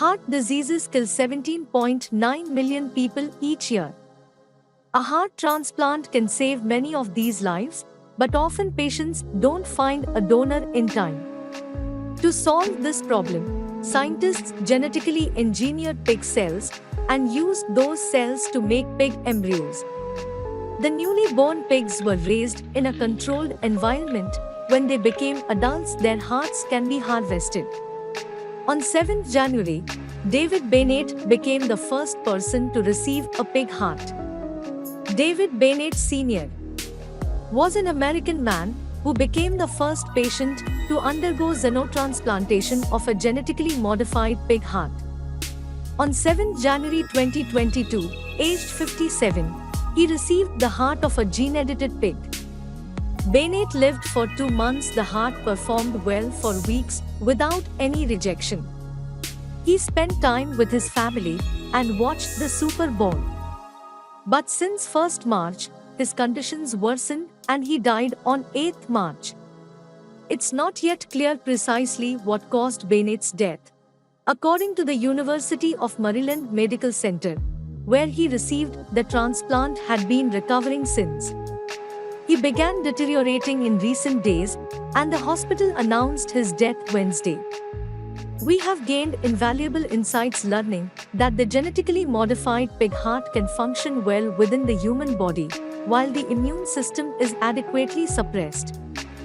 Heart diseases kill 17.9 million people each year. A heart transplant can save many of these lives, but often patients don't find a donor in time. To solve this problem, scientists genetically engineered pig cells and used those cells to make pig embryos. The newly born pigs were raised in a controlled environment. When they became adults, their hearts can be harvested. On 7th January, David Bennett became the first person to receive a pig heart. David Bennett Sr. was an American man who became the first patient to undergo xenotransplantation of a genetically modified pig heart. On 7th January 2022, aged 57, he received the heart of a gene-edited pig. Bennett lived for 2 months. The heart performed well for weeks without any rejection. He spent time with his family and watched the Super Bowl. But since 1st March, his conditions worsened and he died on 8th March. It's not yet clear precisely what caused Bennett's death. According to the University of Maryland Medical Center, where he received the transplant, had been recovering since. He began deteriorating in recent days, and the hospital announced his death Wednesday. We have gained invaluable insights learning that the genetically modified pig heart can function well within the human body, while the immune system is adequately suppressed.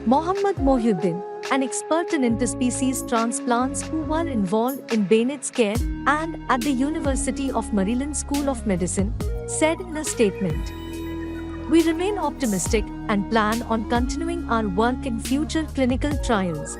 Mohammad Mohiuddin, an expert in interspecies transplants who were involved in Bennett's care and at the University of Maryland School of Medicine, said in a statement, "We remain optimistic and plan on continuing our work in future clinical trials."